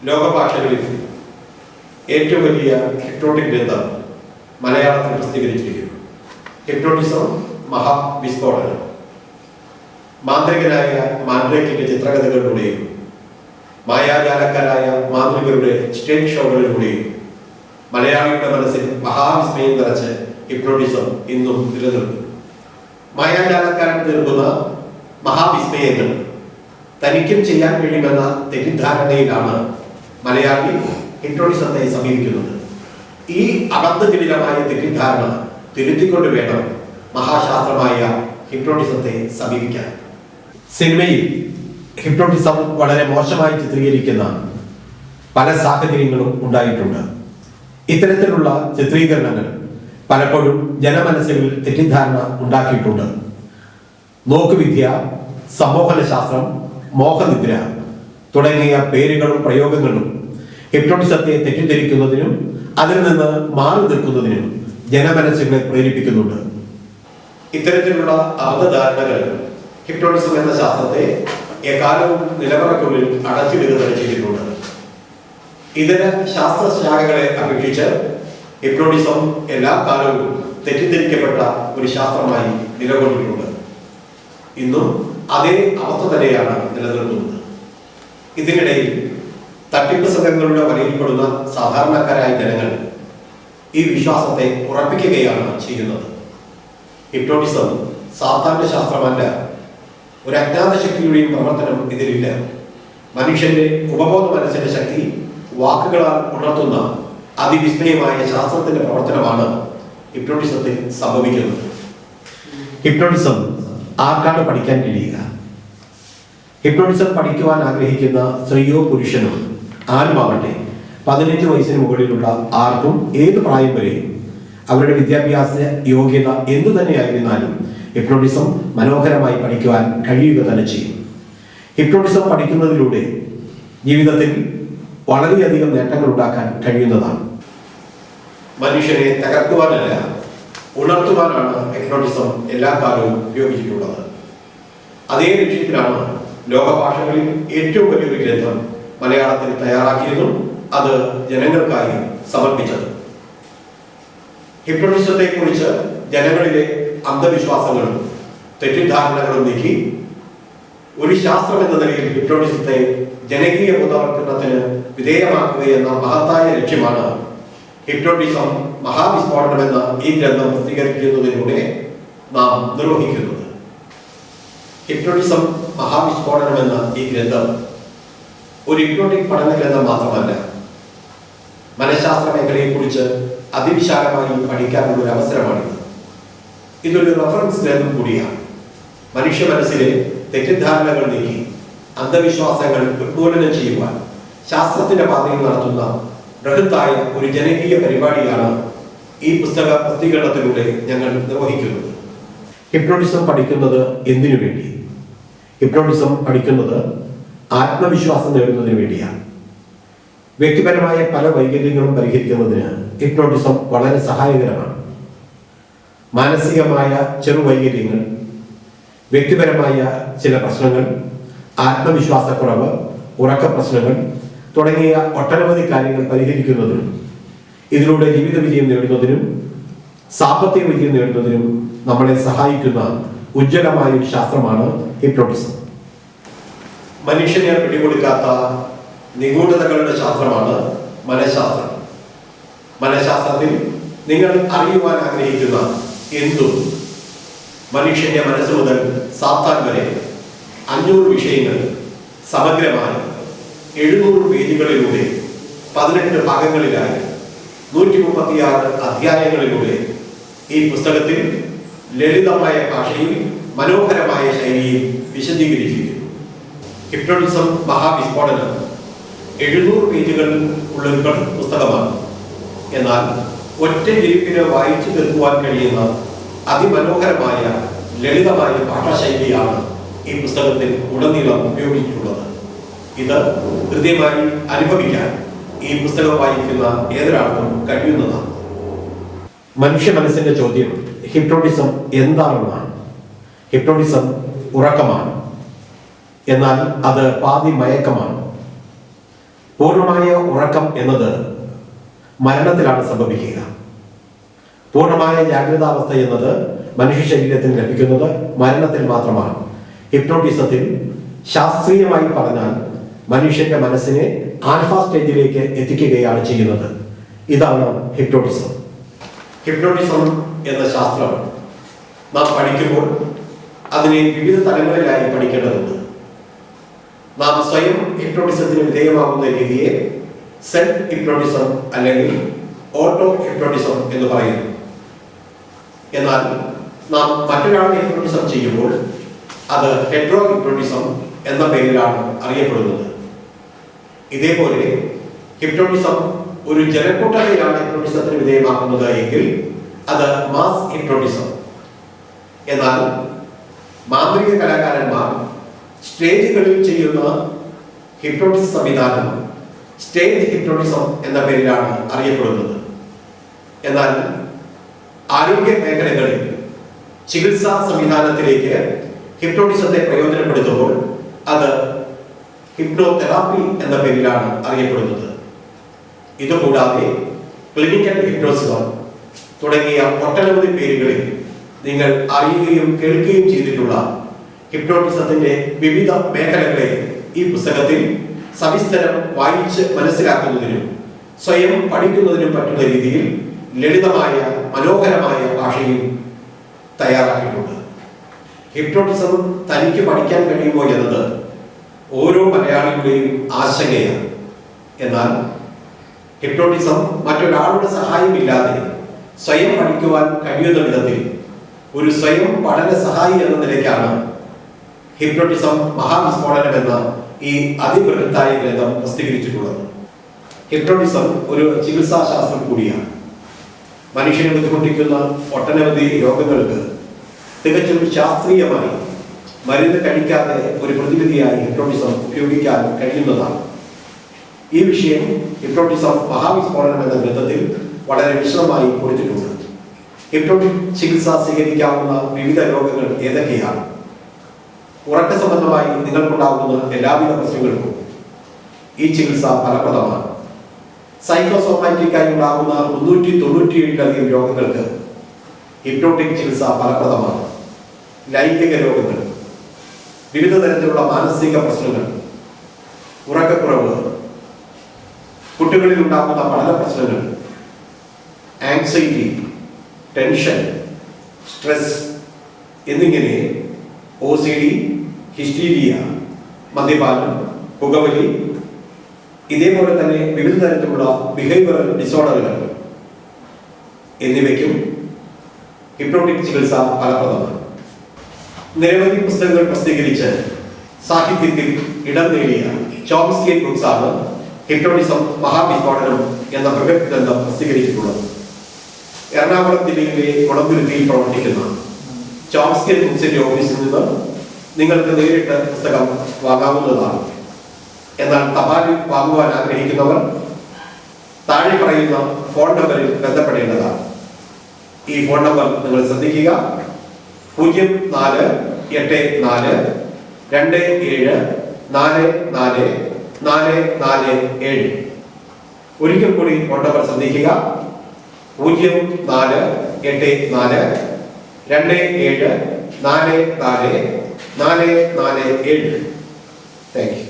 ലോകഭാഷകളിൽ ഏറ്റവും വലിയ ഹിപ്നോട്ടിക് ഗ്രന്ഥം മലയാളത്തിൽ പ്രസിദ്ധീകരിച്ചിരിക്കുന്നു. ഹിപ്നോട്ടിസം മഹാവിസ്ഫോടനം. മാന്ത്രികനായ മാൻഡ്രേക്കിന്റെ ചിത്രകഥകളിലൂടെയും മായാജാലക്കാരായ മാന്ത്രികരുടെ സ്റ്റേജ് ഷോകളിലൂടെയും മലയാളിയുടെ മനസ്സിൽ മഹാവിസ്മയം നിറച്ച് ഹിപ്നോട്ടിസം ഇന്നും നിലനിൽക്കുന്നു. മായാജാലക്കാരൻ തീർക്കുന്ന മഹാവിസ്മയങ്ങൾ തനിക്കും ചെയ്യാൻ കഴിയുമെന്ന തെറ്റിദ്ധാരണയിലാണ് മലയാളി ഹിപ്നോട്ടിസത്തെ സമീപിക്കുന്നത്. ഈ അബദ്ധജനിതമായ തെറ്റിദ്ധാരണ തിരുത്തിക്കൊണ്ട് വേണം മഹാശാസ്ത്രമായ ഹിപ്നോട്ടിസത്തെ സമീപിക്കാൻ. സിനിമയിൽ ഹിപ്നോട്ടിസം വളരെ മോശമായി ചിത്രീകരിക്കുന്ന പല സാഹചര്യങ്ങളും ഉണ്ടായിട്ടുണ്ട്. ഇത്തരത്തിലുള്ള ചിത്രീകരണങ്ങൾ പലപ്പോഴും ജനമനസ്സുകളിൽ തെറ്റിദ്ധാരണ ഉണ്ടാക്കിയിട്ടുണ്ട്. നോക്കുവിദ്യ, സംമോഹന ശാസ്ത്രം, മോഹനിദ്ര തുടങ്ങിയ പേരുകളും പ്രയോഗങ്ങളും ഹിപ്നോട്ടിസത്തെ തെറ്റിദ്ധരിക്കുന്നതിനും അതിൽ നിന്ന് മാറി നിൽക്കുന്നതിനും ജനമനസ്സുകളെ പ്രേരിപ്പിക്കുന്നുണ്ട്. ഇത്തരത്തിലുള്ള അബദ്ധധാരണകൾ ഹിപ്നോട്ടിസം എന്ന ശാസ്ത്രത്തെ എക്കാലവും നിലവറയ്ക്കുള്ളിൽ അടച്ചിടുക തന്നെ ചെയ്തിട്ടുണ്ട്. ഇതര ശാസ്ത്രശാഖകളെ അപേക്ഷിച്ച് ഹിപ്നോട്ടിസം എല്ലാ കാലവും തെറ്റിദ്ധരിക്കപ്പെട്ട ഒരു ശാസ്ത്രമായി നിലകൊണ്ടിട്ടുണ്ട്. ഇന്നും അതേ അവസ്ഥ തന്നെയാണ് നിലനിൽക്കുന്നത്. ഇതിനിടയിൽ തട്ടിപ്പ് സംഘങ്ങളുടെ വലയിൽപ്പെടുന്ന സാധാരണക്കാരായ ജനങ്ങൾ ഈ വിശ്വാസത്തെ ഉറപ്പിക്കുകയാണ് ചെയ്യുന്നത്. ഹിപ്നോട്ടിസം സാധാരണ ശാസ്ത്രമല്ല. ഒരു അജ്ഞാത ശക്തിയുടെയും പ്രവർത്തനം ഇതിലില്ല. മനുഷ്യന്റെ ഉപബോധ മനസ്സിന്റെ ശക്തി വാക്കുകളാൽ ഉണർത്തുന്ന അതിവിസ്മയമായ ശാസ്ത്രത്തിന്റെ പ്രവർത്തനമാണ് ഹിപ്നോട്ടിസത്തിൽ സംഭവിക്കുന്നത്. ഹിപ്നോട്ടിസം ആർക്കാണ് പഠിക്കാൻ കഴിയുക? ഹിപ്നോട്ടിസം പഠിക്കുവാൻ ആഗ്രഹിക്കുന്ന സ്ത്രീയോ പുരുഷനോ ആരുമാകട്ടെ 15 വയസ്സിന് മുകളിലുള്ള ആർക്കും ഏത് പ്രായം വരെയും അവരുടെ വിദ്യാഭ്യാസ യോഗ്യത എന്തു തന്നെയായിരുന്നാലും ഹിപ്നോട്ടിസം മനോഹരമായി പഠിക്കുവാൻ കഴിയുക തന്നെ ചെയ്യും. ഹിപ്നോട്ടിസം പഠിക്കുന്നതിലൂടെ ജീവിതത്തിൽ വളരെയധികം നേട്ടങ്ങൾ ഉണ്ടാക്കാൻ കഴിയുന്നതാണ്. മനുഷ്യനെ തകർക്കുവാനല്ല, ഉണർത്തുവാനാണ് ഹിപ്നോട്ടിസം എല്ലാ കാലവും ഉപയോഗിച്ചിട്ടുള്ളത്. അതേ ലക്ഷ്യത്തിലാണ് ലോകഭാഷകളിൽ ഏറ്റവും വലിയൊരു ഗ്രന്ഥം മലയാളത്തിൽ തയ്യാറാക്കിയതും അത് ജനങ്ങൾക്കായി സമർപ്പിച്ചത്. ഹിപ്നോട്ടിസത്തെ കുറിച്ച് ജനങ്ങളിലെ അന്ധവിശ്വാസങ്ങളും തെറ്റിദ്ധാരണകളും നീക്കി ഒരു ശാസ്ത്രം എന്ന നിലയിൽ ഹിപ്നോട്ടിസത്തെ ജനകീയ ബോധവൽക്കരണത്തിന് വിധേയമാക്കുക എന്ന മഹത്തായ ലക്ഷ്യമാണ് ഹിപ്നോട്ടിസം മഹാവിസ്ഫോടനം എന്ന ഈ ഗ്രന്ഥം പ്രസിദ്ധീകരിക്കുന്നതിലൂടെ നാം നിർവഹിക്കുന്നത്. ഹിപ്നോട്ടിസം മഹാവിസ്ഫോടനം എന്ന ഈ ഗ്രന്ഥം ഒരു ഹിപ്നോട്ടിക് പഠന ഗ്രന്ഥം മാത്രമല്ല, മനഃശാസ്ത്ര മേഖലയെ കുറിച്ച് അതിവിശാലമായി പഠിക്കാനുള്ള ഒരു അവസരമാണിത്. ഇതൊരു റഫറൻസ് ഗ്രന്ഥം കൂടിയാണ്. മനുഷ്യ മനസ്സിലെ തെറ്റിദ്ധാരണകൾ നീക്കി അന്ധവിശ്വാസങ്ങൾ ഉന്മൂലനം ചെയ്യുവാൻ ശാസ്ത്രത്തിന്റെ പാതയിൽ നടത്തുന്ന ബൃഹത്തായ ഒരു ജനകീയ പരിപാടിയാണ് ഈ പുസ്തക പ്രസിദ്ധീകരണത്തിലൂടെ ഞങ്ങൾ നിർവഹിക്കുന്നത്. ഹിപ്നോട്ടിസം പഠിക്കുന്നത് എന്തിനു വേണ്ടി? ഹിപ്നോട്ടിസം പഠിക്കുന്നത് ആത്മവിശ്വാസം നേടുന്നതിന് വേണ്ടിയാണ്. വ്യക്തിപരമായ പല വൈകല്യങ്ങളും പരിഹരിക്കുന്നതിന് ഹിപ്നോട്ടിസം വളരെ സഹായകരമാണ്. മാനസികമായ ചെറുവൈകല്യങ്ങൾ, വ്യക്തിപരമായ ചില പ്രശ്നങ്ങൾ, ആത്മവിശ്വാസക്കുറവ്, ഉറക്ക പ്രശ്നങ്ങൾ തുടങ്ങിയ ഒട്ടനവധി കാര്യങ്ങൾ പരിഹരിക്കുന്നതിനും ഇതിലൂടെ ജീവിത വിജയം നേടുന്നതിനും സാമ്പത്തിക വിജയം നേടുന്നതിനും നമ്മളെ സഹായിക്കുന്ന ഉജ്ജ്വലമായ ഒരു ശാസ്ത്രമാണ് ഹിപ്നോട്ടിസം. മനുഷ്യനെ പിടികൊടുക്കാത്ത നിഗൂഢതകളുടെ ശാസ്ത്രമാണ് മനഃശാസ്ത്രം. മനഃശാസ്ത്രത്തിൽ നിങ്ങൾ അറിയുവാൻ ആഗ്രഹിക്കുന്ന എന്തും മനുഷ്യന്റെ മനസ്സ് മുതൽ സാത്താൻ വരെ 500 വിഷയങ്ങൾ സമഗ്രമായി 700 പേജുകളിലൂടെ 18 ഭാഗങ്ങളിലായി 136 അധ്യായങ്ങളിലൂടെ ഈ പുസ്തകത്തിൽ ലളിതമായ ഭാഷയിൽ മനോഹരമായ ശൈലിയിൽ വിശദീകരിച്ചിരിക്കുന്നു. ഹിപ്നോട്ടിസം മഹാവിസ്ഫോടനം 700 പേജുകൾ ഉള്ള ഒരു പുസ്തകമാണ്. എന്നാൽ ഒറ്റ ഇരിപ്പിന് വായിച്ചു തീർക്കുവാൻ കഴിയുന്ന അതിമനോഹരമായ ലളിതമായ ഭാഷാശൈലിയാണ് ഈ പുസ്തകത്തിൽ ഉടനീളം ഉപയോഗിച്ചിട്ടുള്ളത്. ഇത് കൃത്യമായി അനുഭവിക്കാൻ ഈ പുസ്തകം വായിക്കുന്ന ഏതൊരാൾക്കും കഴിയുന്നതാണ്. മനുഷ്യ മനസ്സിന്റെ ചോദ്യം ഹിപ്നോട്ടിസം എന്താണെന്നാണ്. ഹിപ്നോട്ടിസം ഉറക്കമാണ്, എന്നാൽ അത് പാതി മയക്കമാണ്. പൂർണ്ണമായ ഉറക്കം എന്നത് മരണത്തിലാണ് സംഭവിക്കുക. പൂർണ്ണമായ ജാഗ്രതാവസ്ഥ എന്നത് മനുഷ്യ ശരീരത്തിന് ലഭിക്കുന്നത് മരണത്തിൽ മാത്രമാണ്. ഹിപ്നോട്ടിസത്തിൽ ശാസ്ത്രീയമായി പറഞ്ഞാൽ മനുഷ്യന്റെ മനസ്സിനെ ആൽഫ സ്റ്റേജിലേക്ക് എത്തിക്കുകയാണ് ചെയ്യുന്നത്. ഇതാണ് ഹിപ്നോട്ടിസം. ഹിപ്നോട്ടിസം എന്ന ശാസ്ത്രം നാം പഠിക്കുമ്പോൾ അതിനെ വിവിധ തലങ്ങളിലായി പഠിക്കേണ്ടതുണ്ട്. നാം സ്വയം ഹിപ്നോട്ടിസത്തിന് വിധേയമാകുന്ന രീതിയെ സെൽഫ് ഹിപ്നോട്ടിസം അല്ലെങ്കിൽ ഓട്ടോ ഹിപ്നോട്ടിസം എന്ന് പറയുന്നു. എന്നാൽ നാം മറ്റൊരാളെ ഹിപ്നോട്ടിസം ചെയ്യുമ്പോൾ അത് ഹെറ്ററോ ഹിപ്നോട്ടിസം എന്ന പേരിലാണ് അറിയപ്പെടുന്നത്. ഇതേപോലെ ഹിപ്നോട്ടിസം ഒരു ജനക്കൂട്ടത്തെയാണ് ഹിപ്നോട്ടിസത്തിന് വിധേയമാക്കുന്നത് എങ്കിൽ അത് മാസ് ഹിപ്നോട്ടിസം. എന്നാൽ മാന്ത്രിക കലാകാരന്മാർ സ്റ്റേജുകളിൽ ചെയ്യുന്ന ഹിപ്നോട്ടിസം സംവിധാനം സ്റ്റേജ് ഹിപ്നോട്ടിസം എന്ന പേരിലാണ് അറിയപ്പെടുന്നത്. എന്നാൽ ആരോഗ്യ മേഖലകളിൽ ചികിത്സാ സംവിധാനത്തിലേക്ക് ഹിപ്നോട്ടിസത്തെ പ്രയോജനപ്പെടുത്തുമ്പോൾ അത് ഹിപ്നോതെറാപ്പി എന്ന പേരിലാണ് അറിയപ്പെടുന്നത്. ഇതുകൂടാതെ ക്ലിനിക്കൽ ഹിപ്നോസിസം തുടങ്ങിയ ഒട്ടനവധി പേരുകളിൽ നിങ്ങൾ അറിയുകയും കേൾക്കുകയും ചെയ്തിട്ടുള്ള ഹിപ്നോട്ടിസത്തിന്റെ വിവിധ മേഖലകളെ ഈ പുസ്തകത്തിൽ സവിസ്തരം വായിച്ച് മനസ്സിലാക്കുന്നതിനും സ്വയം പഠിക്കുന്നതിനും പറ്റുന്ന രീതിയിൽ ലളിതമായ മനോഹരമായ ഭാഷയിൽ തയ്യാറാക്കിയിട്ടുണ്ട്. ഹിപ്നോട്ടിസം തനിക്ക് പഠിക്കാൻ കഴിയുമോ എന്നത് ഓരോ മലയാളിയുടെയും ആശങ്കയാണ്. എന്നാൽ ഹിപ്നോട്ടിസം മറ്റൊരാളുടെ സഹായമില്ലാതെ സ്വയം പഠിക്കുവാൻ കഴിയുന്ന വിധത്തിൽ ഒരു സ്വയം പഠന സഹായി എന്ന നിലയ്ക്കാണ് ഹിപ്നോട്ടിസം മഹാവിസ്ഫോടനം എന്ന ഈ അതിബൃഹത്തായ ഗ്രന്ഥം പ്രസിദ്ധീകരിച്ചിട്ടുള്ളത്. ഹിപ്നോട്ടിസം ഒരു ചികിത്സാ ശാസ്ത്രം കൂടിയാണ്. മനുഷ്യനെ ബുദ്ധിമുട്ടിക്കുന്ന ഒട്ടനവധി രോഗങ്ങൾക്ക് തികച്ചും ശാസ്ത്രീയമായി മരുന്ന് കഴിക്കാതെ ഒരു പ്രതിവിധിയായി ഹിപ്നോട്ടിസം ഉപയോഗിക്കാൻ കഴിയുന്നതാണ്. ഈ വിഷയം ഹിപ്നോട്ടിസം മഹാവിസ്ഫോടനം എന്ന ഗ്രന്ഥത്തിൽ വളരെ വിശദമായി കൊടുത്തിട്ടുണ്ട്. ഹിപ്നോട്ടിക് ചികിത്സ സ്വീകരിക്കാവുന്ന വിവിധ രോഗങ്ങൾ ഏതൊക്കെയാണ്? ഉറക്ക സംബന്ധമായി നിങ്ങൾക്കുണ്ടാകുന്ന എല്ലാവിധ പ്രശ്നങ്ങൾക്കും ഈ ചികിത്സ ഫലപ്രദമാണ്. സൈക്കോസോമാറ്റിക്കായി ഉണ്ടാകുന്ന 397 രോഗങ്ങൾക്ക് ഹിപ്നോട്ടിക് ചികിത്സ ഫലപ്രദമാണ്. ലൈംഗിക രോഗങ്ങൾ, വിവിധ തരത്തിലുള്ള മാനസിക പ്രശ്നങ്ങൾ, ഉറക്കക്കുറവ്, കുട്ടികളിൽ ഉണ്ടാകുന്ന പഠന പ്രശ്നങ്ങൾ, ആങ്സൈറ്റി, ടെൻഷൻ, സ്ട്രെസ് എന്നിങ്ങനെ OCD, ഹിസ്റ്റീരിയ, മദ്യപാനം, പുകവലി, ഇതേപോലെ തന്നെ വിവിധ തരത്തിലുള്ള ബിഹേവിയറൽ ഡിസോർഡറുകൾ എന്നിവയ്ക്കും ഹിപ്നോട്ടിക് ചികിത്സ ഫലപ്രദമാണ്. നിരവധി പുസ്തകങ്ങൾ പ്രസിദ്ധീകരിച്ച് സാഹിത്യത്തിൽ ഇടം നേടിയ ചോംസ്കി ബുക്സ് ആണ് ഹിപ്നോട്ടിസം മഹാവിസ്ഫോടനം എന്ന ബൃഹത് ഗ്രന്ഥം പ്രസിദ്ധീകരിച്ചിട്ടുള്ളത്. എറണാകുളം ജില്ലയിലെ കുളമ്പുരുത്തിയിൽ പ്രവർത്തിക്കുന്ന ചോംസ്കി ബുക്സിന്റെ ഓഫീസിൽ നിന്ന് നിങ്ങൾക്ക് നേരിട്ട് പുസ്തകം വാങ്ങാവുന്നതാണ്. എന്നാൽ തപാലിൽ വാങ്ങുവാൻ ആഗ്രഹിക്കുന്നവർ താഴെ പറയുന്ന ഫോൺ നമ്പറിൽ ബന്ധപ്പെടേണ്ടതാണ്. ഈ ഫോൺ നമ്പർ നിങ്ങൾ ശ്രദ്ധിക്കുക: 048427444447. ഒരിക്കൽ കൂടി ഫോൺ നമ്പർ ശ്രദ്ധിക്കുക: 0484274447. Thank you.